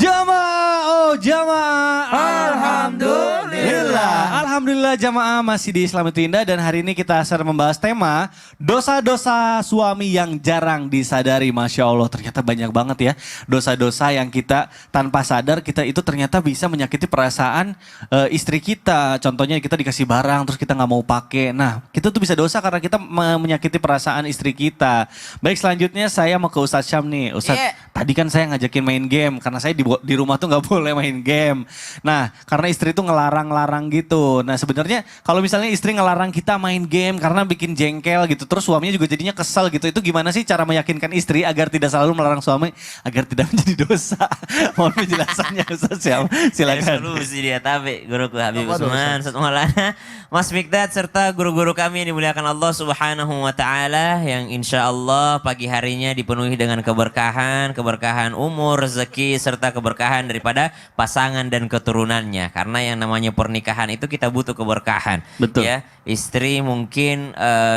Jamaah, oh jamaah. Alhamdulillah. Alhamdulillah jamaah masih di Islam itu Indah dan hari ini kita akan membahas tema dosa-dosa suami yang jarang disadari. Masya Allah ternyata banyak banget ya dosa-dosa yang kita tanpa sadar kita itu ternyata bisa menyakiti perasaan istri kita. Contohnya kita dikasih barang terus kita nggak mau pakai. Nah kita tuh bisa dosa karena kita menyakiti perasaan istri kita. Baik selanjutnya saya mau ke Ustadz Syam nih. Ustadz tadi kan saya ngajakin main game karena saya di rumah tuh nggak boleh main game. Nah karena istri tuh ngelarang-larang gitu. Nah sebenarnya kalau misalnya istri ngelarang kita main game karena bikin jengkel gitu. Terus suaminya juga jadinya kesel gitu. Itu gimana sih cara meyakinkan istri agar tidak selalu melarang suami agar tidak menjadi dosa? Mohon penjelasannya Ustaz Syam. Silakan. Solusi dia tapi guruku Habib Usman, Ustaz Maulana, Mas Mikdad serta guru-guru kami yang dimuliakan Allah Subhanahu wa taala yang insya Allah pagi harinya dipenuhi dengan keberkahan umur, rezeki serta keberkahan daripada pasangan dan keturunannya. Karena yang namanya pernikahan itu kita butuh keberkahan. Betul. Ya, istri mungkin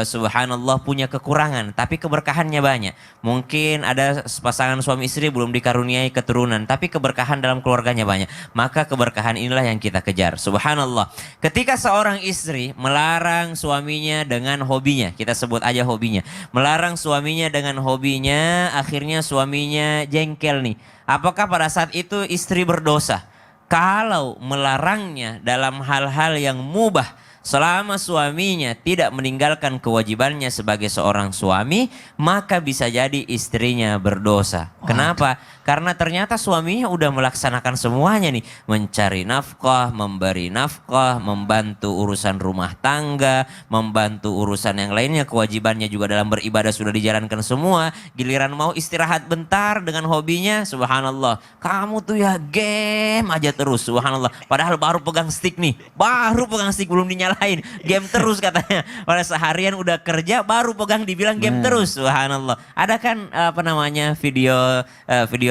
subhanallah punya kekurangan tapi keberkahannya banyak. Mungkin ada pasangan suami istri belum dikaruniai keturunan tapi keberkahan dalam keluarganya banyak. Maka keberkahan inilah yang kita kejar. Subhanallah. Ketika seorang istri melarang suaminya dengan hobinya, kita sebut aja hobinya. Melarang suaminya dengan hobinya, akhirnya suaminya jengkel nih. Apakah pada saat itu istri berdosa? Kalau melarangnya dalam hal-hal yang mubah, selama suaminya tidak meninggalkan kewajibannya sebagai seorang suami, maka bisa jadi istrinya berdosa. Kenapa? Karena ternyata suaminya udah melaksanakan semuanya nih. Mencari nafkah, memberi nafkah, membantu urusan rumah tangga, membantu urusan yang lainnya. Kewajibannya juga dalam beribadah sudah dijalankan semua. Giliran mau istirahat bentar dengan hobinya, subhanallah. Kamu tuh ya game aja terus, subhanallah. Padahal baru pegang stick nih. Baru pegang stick belum dinyalain. Game terus katanya. Pada seharian udah kerja baru pegang dibilang game terus, subhanallah. Ada kan video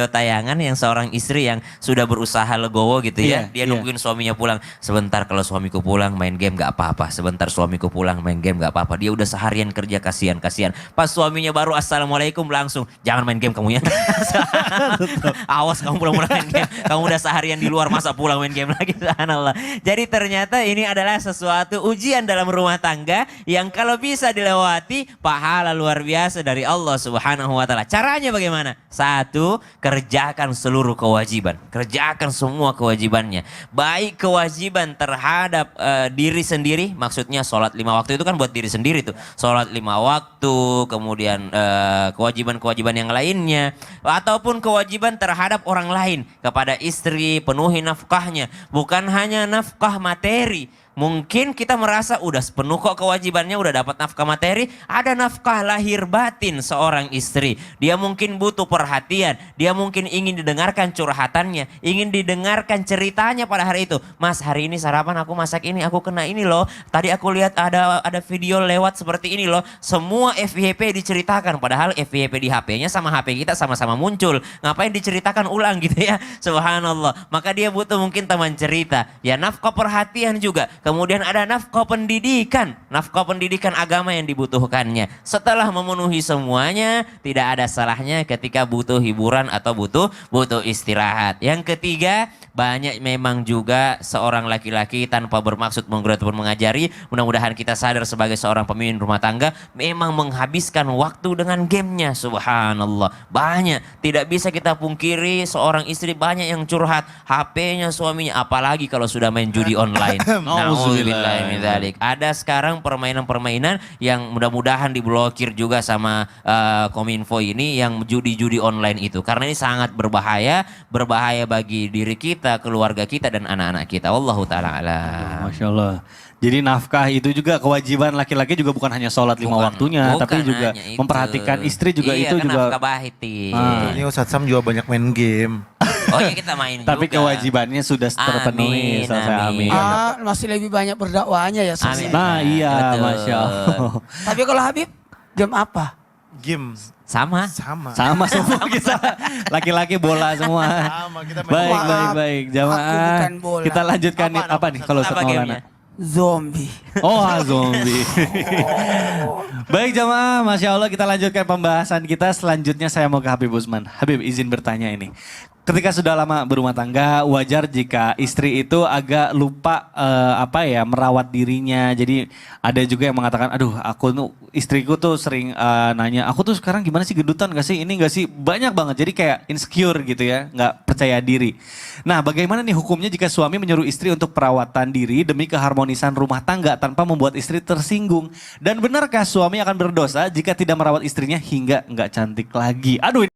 tayangan yang seorang istri yang sudah berusaha legowo gitu ya. Dia nungguin suaminya pulang. Sebentar kalau suamiku pulang main game gak apa-apa. Sebentar suamiku pulang main game gak apa-apa. Dia udah seharian kerja kasihan. Pas suaminya baru assalamualaikum langsung. Jangan main game kamu ya. Awas kamu pulang main game. Kamu udah seharian di luar masa pulang main game lagi. Subhanallah. Jadi ternyata ini adalah sesuatu ujian dalam rumah tangga yang kalau bisa dilewati pahala luar biasa dari Allah Subhanahu wa taala. Caranya bagaimana? Satu, kerjakan seluruh kewajiban. Kerjakan semua kewajibannya. Baik kewajiban terhadap diri sendiri, maksudnya sholat 5 waktu itu kan buat diri sendiri tuh. Sholat 5 waktu, kemudian kewajiban-kewajiban yang lainnya. Ataupun kewajiban terhadap orang lain. Kepada istri, penuhi nafkahnya. Bukan hanya nafkah materi. Mungkin kita merasa udah sepenuh kok kewajibannya, udah dapat nafkah materi, ada nafkah lahir batin seorang istri. Dia mungkin butuh perhatian, dia mungkin ingin didengarkan curhatannya, ingin didengarkan ceritanya pada hari itu. Mas, hari ini sarapan aku masak ini, aku kena ini loh. Tadi aku lihat ada video lewat seperti ini loh. Semua FYP diceritakan, padahal FYP di HP-nya sama HP kita sama-sama muncul. Ngapain diceritakan ulang gitu ya? Subhanallah. Maka dia butuh mungkin teman cerita. Ya nafkah perhatian juga. Kemudian ada nafkah pendidikan agama yang dibutuhkannya. Setelah memenuhi semuanya, tidak ada salahnya ketika butuh hiburan atau butuh istirahat. Yang ketiga, banyak memang juga seorang laki-laki tanpa bermaksud menggurui ataupun mengajari, mudah-mudahan kita sadar sebagai seorang pemimpin rumah tangga, memang menghabiskan waktu dengan gamenya, subhanallah. Banyak, tidak bisa kita pungkiri seorang istri banyak yang curhat, HP-nya suaminya, apalagi kalau sudah main judi online. Ada sekarang permainan-permainan yang mudah-mudahan diblokir juga sama Kominfo ini yang judi-judi online itu. Karena ini sangat berbahaya bagi diri kita, keluarga kita dan anak-anak kita. Wallahu ta'ala alam. Masya Allah. Jadi nafkah itu juga kewajiban laki-laki juga bukan hanya sholat 5 waktunya. Tapi juga memperhatikan istri juga itu kan juga. Nafkah bahitin. Ini Ustadz Sam juga banyak main game. Oh iya kita main Tapi juga. kewajibannya sudah terpenuhi. Amin. Masih lebih banyak berdakwahnya ya. Amin. Nah iya, Betul. Masya Allah. Tapi kalau Habib, game apa? Game Sama. sama. Sama semua kita. Laki-laki bola semua. Sama kita main. Baik. Jamaah. Aku bukan bola. Kita lanjutkan apa nih kalau Ustaz Maulana? Zombie. Oh, zombie. Baik jamaah, Masya Allah kita lanjutkan pembahasan kita. Selanjutnya saya mau ke Habib Usman. Habib izin bertanya ini. Ketika sudah lama berumah tangga, wajar jika istri itu agak lupa merawat dirinya. Jadi ada juga yang mengatakan, aduh istriku tuh sering nanya, aku tuh sekarang gimana sih, gendutan gak sih, ini gak sih, banyak banget. Jadi kayak insecure gitu ya, gak percaya diri. Nah bagaimana nih hukumnya jika suami menyuruh istri untuk perawatan diri demi keharmonisan rumah tangga tanpa membuat istri tersinggung? Dan benarkah suami akan berdosa jika tidak merawat istrinya hingga gak cantik lagi? Aduh.